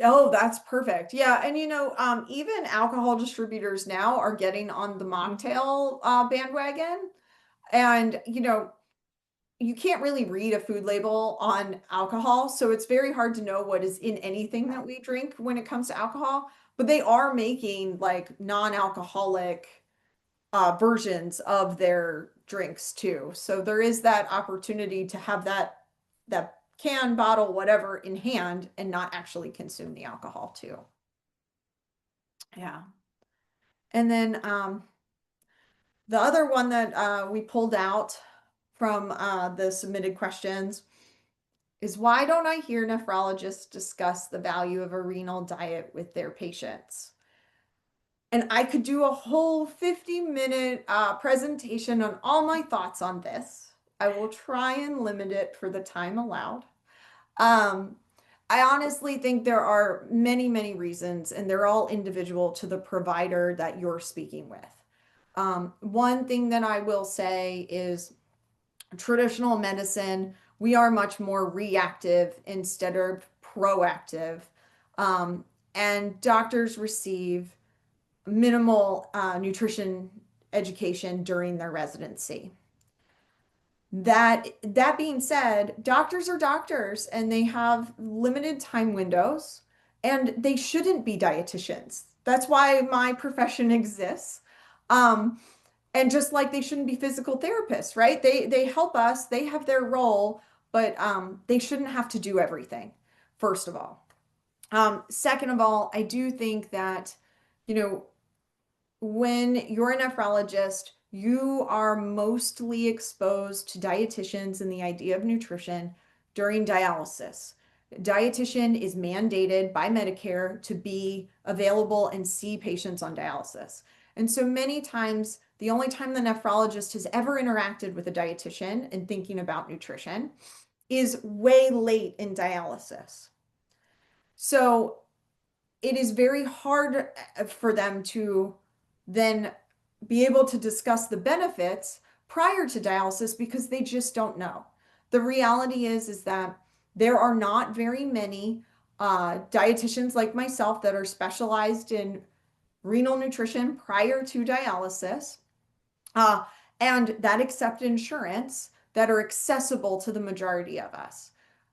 Oh, that's perfect. Yeah, and even alcohol distributors now are getting on the mocktail bandwagon. And you can't really read a food label on alcohol, so it's very hard to know what is in anything that we drink when it comes to alcohol. But they are making like non-alcoholic versions of their drinks too. So there is that opportunity to have that can, bottle, whatever in hand and not actually consume the alcohol too. Yeah. And then the other one that we pulled out from the submitted questions is why don't I hear nephrologists discuss the value of a renal diet with their patients? And I could do a whole 50-minute presentation on all my thoughts on this. I will try and limit it for the time allowed. Um, I honestly think there are many, many reasons, and they're all individual to the provider that you're speaking with. One thing that I will say is traditional medicine, we are much more reactive instead of proactive. Um, and doctors receive minimal nutrition education during their residency. That being said, doctors are doctors and they have limited time windows and they shouldn't be dietitians. That's why my profession exists. Um, and just like they shouldn't be physical therapists, right? They help us, they have their role, but they shouldn't have to do everything, first of all. Second of all, I do think that, you know, when you're a nephrologist, you are mostly exposed to dietitians and the idea of nutrition during dialysis. Dietitian is mandated by Medicare to be available and see patients on dialysis. And so many times, the only time the nephrologist has ever interacted with a dietitian and thinking about nutrition is way late in dialysis. So it is very hard for them to then be able to discuss the benefits prior to dialysis because they just don't know. The reality is that there are not very many dietitians like myself that are specialized in renal nutrition prior to dialysis uh, and that accept insurance that are accessible to the majority of us.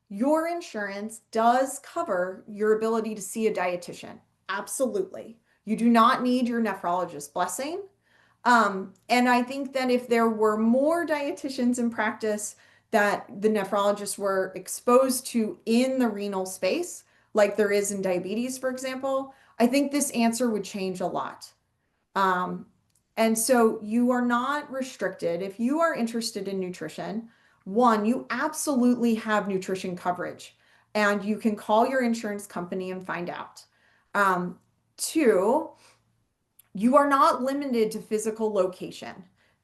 Your insurance does cover your ability to see a dietitian. Absolutely. You do not need your nephrologist blessing. And I think that if there were more dietitians in practice that the nephrologists were exposed to in the renal space, like there is in diabetes, for example, I think this answer would change a lot. Um, and so you are not restricted. If you are interested in nutrition, one, you absolutely have nutrition coverage and you can call your insurance company and find out. Um, Two, you are not limited to physical location.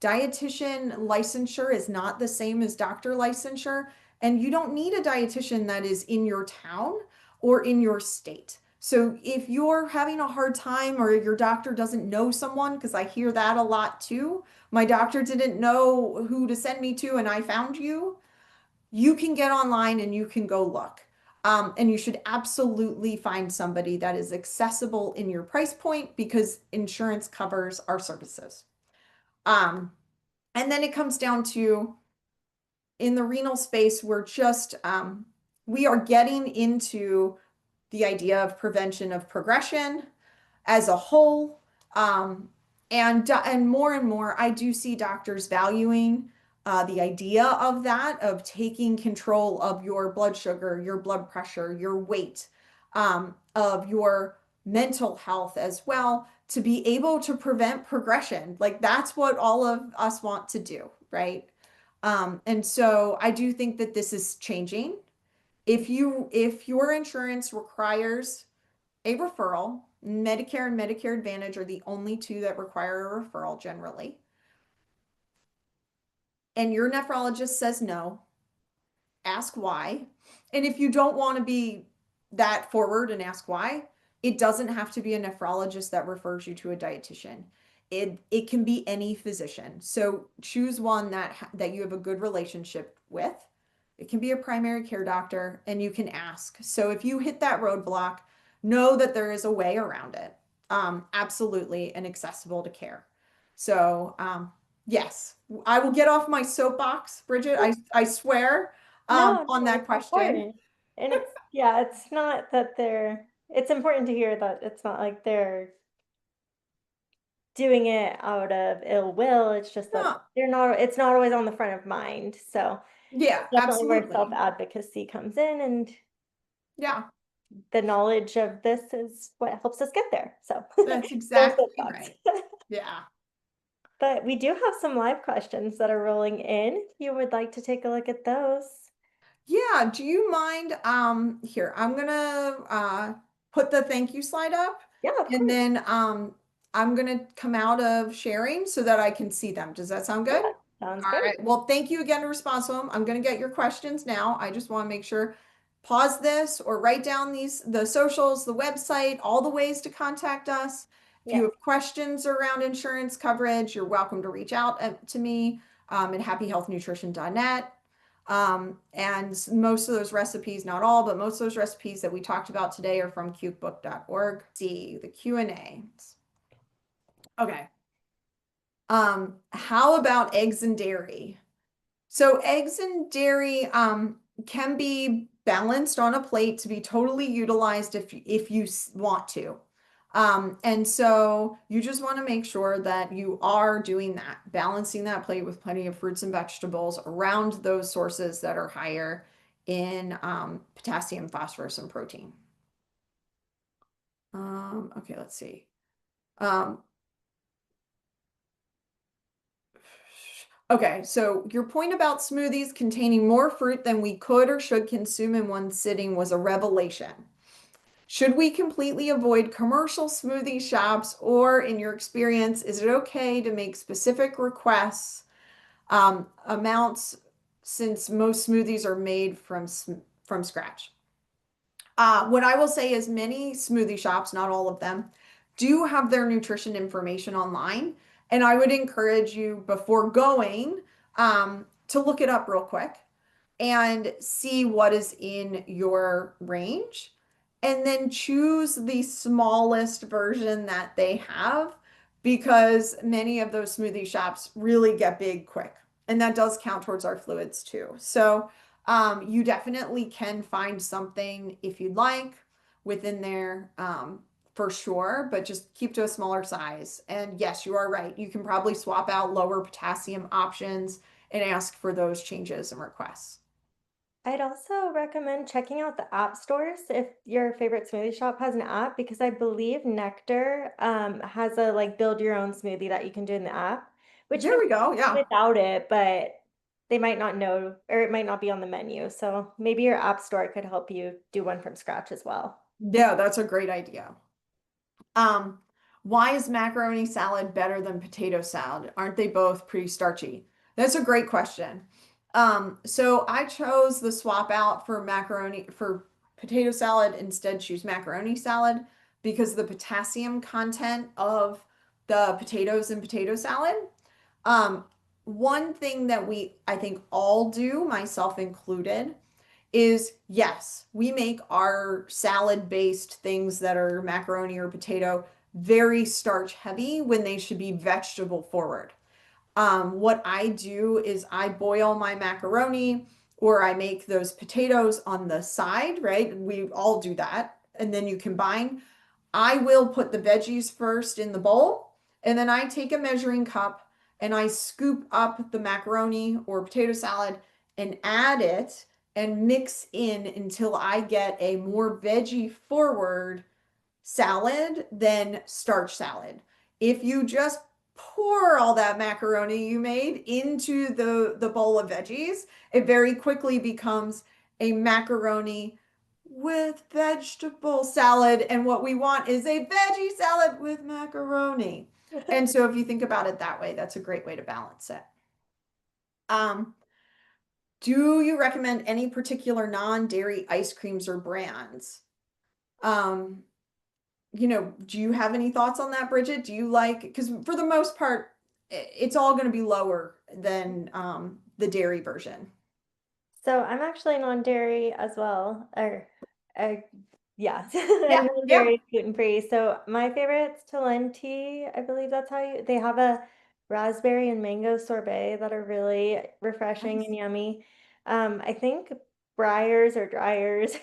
Dietitian licensure is not the same as doctor licensure, and you don't need a dietitian that is in your town or in your state. So if you're having a hard time or your doctor doesn't know someone, because I hear that a lot too, my doctor didn't know who to send me to and I found you, you can get online and you can go look. And you should absolutely find somebody that is accessible in your price point because insurance covers our services. Um, and then it comes down to in the renal space, we are getting into the idea of prevention of progression as a whole. And more and more, I do see doctors valuing the idea of that, of taking control of your blood sugar, your blood pressure, your weight, of your mental health as well, to be able to prevent progression. Like that's what all of us want to do, right? And so I do think that this is changing. If your insurance requires a referral, Medicare and Medicare Advantage are the only two that require a referral generally. And your nephrologist says no, ask why. And if you don't want to be that forward and ask why, it doesn't have to be a nephrologist that refers you to a dietitian. It can be any physician. So choose one that you have a good relationship with. It can be a primary care doctor and you can ask. So if you hit that roadblock, know that there is a way around it. Absolutely and accessible to care. So yes, I will get off my soapbox, Bridget. I swear No, on no, that it's question. important. And yeah, it's not that it's important to hear that it's not like they're doing it out of ill will. It's just that No, it's not always on the front of mind. So yeah, that's definitely where absolutely. self-advocacy comes in, and Yeah, the knowledge of this is what helps us get there. So that's no exactly soapbox. right. Yeah. But we do have some live questions that are rolling in. If you would like to take a look at those. Yeah, do you mind here, I'm gonna put the thank you slide up Yeah, of and course. then I'm gonna come out of sharing so that I can see them. Does that sound good? Yeah, sounds All great. right. Well, thank you again to response to them. I'm gonna get your questions now. I just want to make sure pause this or write down the socials, the website, all the ways to contact us. If you Yeah. have questions around insurance coverage, you're welcome to reach out to me at happyhealthnutrition.net. And most of those recipes, not all, but most of those recipes that we talked about today are from cukebook.org. See the Q&A. Okay. How about eggs and dairy? So eggs and dairy can be balanced on a plate to be totally utilized if you want to. And so you just want to make sure that you are doing that, balancing that plate with plenty of fruits and vegetables around those sources that are higher in potassium, phosphorus, and protein. Okay, let's see. Um, Okay, so your point about smoothies containing more fruit than we could or should consume in one sitting was a revelation. Should we completely avoid commercial smoothie shops, or in your experience, is it okay to make specific requests, amounts, since most smoothies are made from scratch? What I will say is many smoothie shops, not all of them, do have their nutrition information online. And I would encourage you before going to look it up real quick and see what is in your range. And then choose the smallest version that they have because many of those smoothie shops really get big quick. And that does count towards our fluids too. So you definitely can find something if you'd like within there for sure, but just keep to a smaller size. And yes, you are right. You can probably swap out lower potassium options and ask for those changes and requests. I'd also recommend checking out the app stores if your favorite smoothie shop has an app, because I believe Nectar has a like build your own smoothie that you can do in the app, which There can we go. do Yeah. without it, but they might not know, or it might not be on the menu. So maybe your app store could help you do one from scratch as well. Yeah, that's a great idea. Um, why is macaroni salad better than potato salad? Aren't they both pretty starchy? That's a great question. So I chose the swap out for macaroni for potato salad, instead choose macaroni salad because the potassium content of the potatoes in potato salad. Um, One thing that I think all do, myself included, is yes, we make our salad based things that are macaroni or potato very starch heavy when they should be vegetable forward. What I do is I boil my macaroni or I make those potatoes on the side, right? We all do that. And then you combine. I will put the veggies first in the bowl, and then I take a measuring cup and I scoop up the macaroni or potato salad and add it and mix in until I get a more veggie forward salad than starch salad. If you just pour all that macaroni you made into the bowl of veggies, it very quickly becomes a macaroni with vegetable salad. And what we want is a veggie salad with macaroni. And so if you think about it that way, that's a great way to balance it. Um, do you recommend any particular non-dairy ice creams or brands? Um, do you have any thoughts on that, Bridget? Do you like, because for the most part, it's all going to be lower than the dairy version. So I'm actually non-dairy as well, or uh, yeah, I'm Yeah, yeah. non-dairy, gluten-free. So my favorite's Talenti, I believe that's how they have a raspberry and mango sorbet that are really refreshing and Nice. yummy. I think Breyers or Dryers,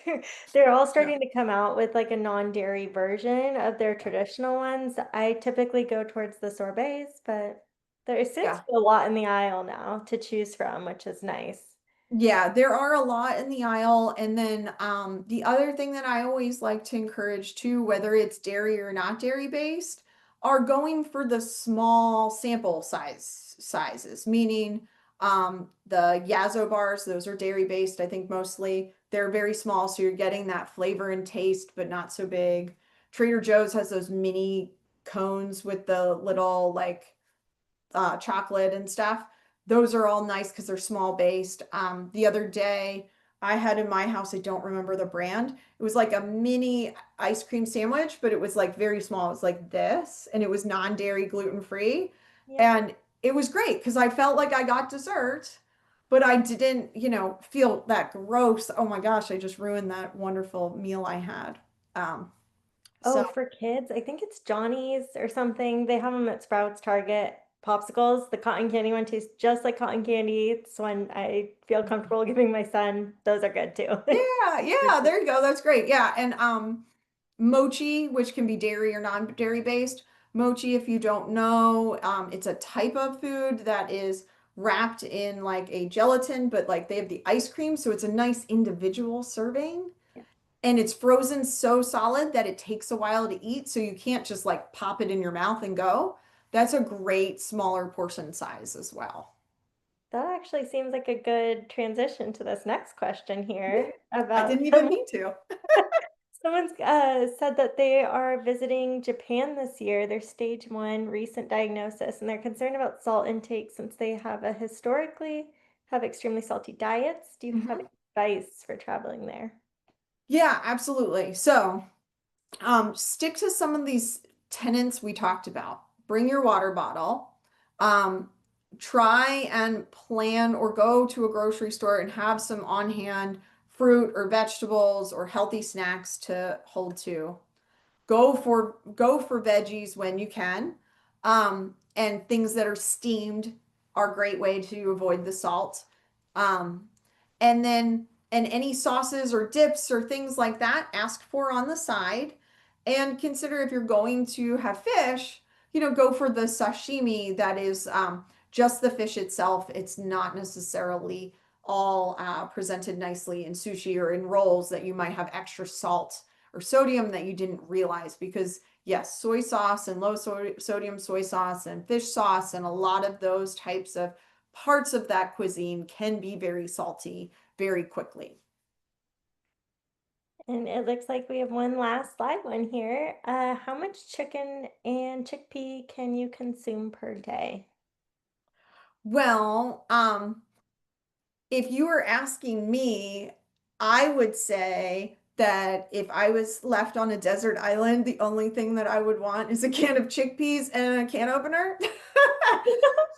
they're all Yeah. starting to come out with like a non-dairy version of their traditional ones. I typically go towards the sorbets, but there seems to Yeah. be a lot in the aisle now to choose from, which is nice. Yeah, there are a lot in the aisle. And then the other thing that I always like to encourage too, whether it's dairy or not dairy based, are going for the small sample sizes, meaning the Yazo bars, those are dairy based, I think mostly. They're very small, so you're getting that flavor and taste, but not so big. Trader Joe's has those mini cones with the little like chocolate and stuff. Those are all nice because they're small based. The other day I had in my house, I don't remember the brand. It was like a mini ice cream sandwich, but it was like very small. It was like this, and it was non-dairy, gluten-free. Yeah. And it was great because I felt like I got dessert, but I didn't, feel that gross. Oh my gosh, I just ruined that wonderful meal I had. Um, Oh, so for kids, I think it's Johnny's or something. They have them at Sprouts, Target. Popsicles, the cotton candy one tastes just like cotton candy. It's one I feel comfortable giving my son. Those are good too. yeah, yeah, there you go. That's great. Yeah, and mochi, which can be dairy or non-dairy based. Mochi, if you don't know, it's a type of food that is wrapped in like a gelatin, but like they have the ice cream, so it's a nice individual serving. Yeah. And it's frozen so solid that it takes a while to eat, so you can't just like pop it in your mouth and go. That's a great smaller portion size as well. That actually seems like a good transition to this next question Yeah, here I about didn't even someone. mean to. Someone's said that they are visiting Japan this year, their stage one recent diagnosis, and they're concerned about salt intake since they have a historically have extremely salty diets. Do you have Mhm. advice for traveling there? Yeah, absolutely. So, stick to some of these tenets we talked about. Bring your water bottle. Um, Try and plan or go to a grocery store and have some on hand fruit or vegetables or healthy snacks to hold to. Go for veggies when you can. And things that are steamed are a great way to avoid the salt. Um, and any sauces or dips or things like that, ask for on the side. And consider if you're going to have fish, go for the sashimi that is just the fish itself. It's not necessarily all presented nicely in sushi or in rolls that you might have extra salt or sodium that you didn't realize, because yes, soy sauce and low sodium soy sauce and fish sauce and a lot of those types of parts of that cuisine can be very salty very quickly. And it looks like we have one last live one here. How much chicken and chickpea can you consume per day? Well, if you were asking me, I would say that if I was left on a desert island, the only thing that I would want is a can of chickpeas and a can opener.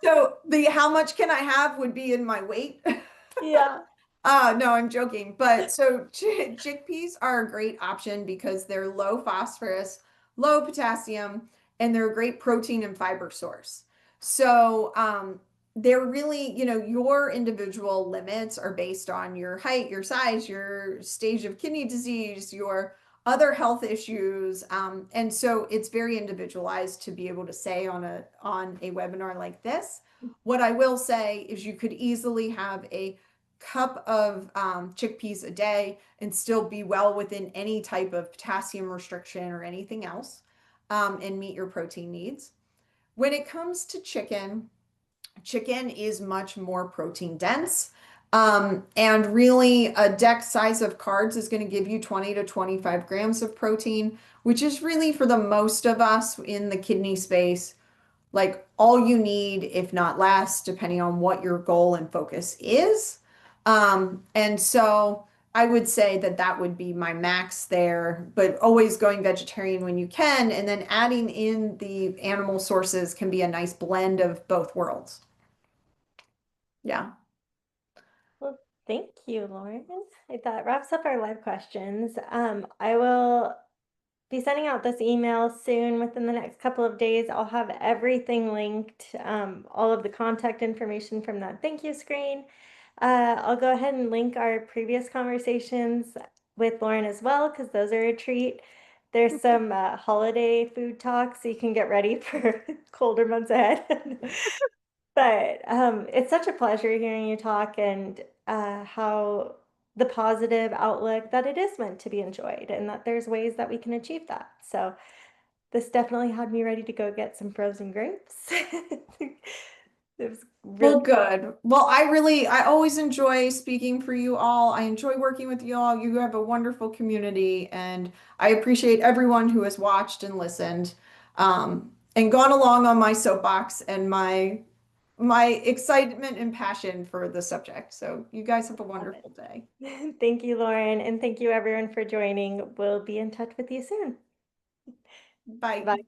So the how much can I have would be in my weight. Yeah. No, I'm joking. But so chickpeas are a great option because they're low phosphorus, low potassium, and they're a great protein and fiber source. So they're really, your individual limits are based on your height, your size, your stage of kidney disease, your other health issues. And so it's very individualized to be able to say on a webinar like this. What I will say is you could easily have a cup of chickpeas a day and still be well within any type of potassium restriction or anything else, and meet your protein needs. When it comes to chicken is much more protein dense. And really, a deck size of cards is going to give you 20 to 25 grams of protein, which is really for the most of us in the kidney space, like all you need, if not less, depending on what your goal and focus is. And so I would say that that would be my max there, but always going vegetarian when you can, and then adding in the animal sources can be a nice blend of both worlds. Yeah. Well, thank you, Lauren. That wraps up our live questions. I will be sending out this email soon within the next couple of days. I'll have everything linked, all of the contact information from that thank you screen. I'll go ahead and link our previous conversations with Lauren as well, because those are a treat. There's some holiday food talks, so you can get ready for colder months ahead. But it's such a pleasure hearing you talk and how the positive outlook that it is meant to be enjoyed and that there's ways that we can achieve that. So this definitely had me ready to go get some frozen grapes. It was really Well, good. Well, I always enjoy speaking for you all. I enjoy working with you all. You have a wonderful community, and I appreciate everyone who has watched and listened, and gone along on my soapbox and my excitement and passion for the subject. So you guys have a love wonderful day. it. Thank you, Lauren, and thank you everyone for joining. We'll be in touch with you soon. Bye. Bye.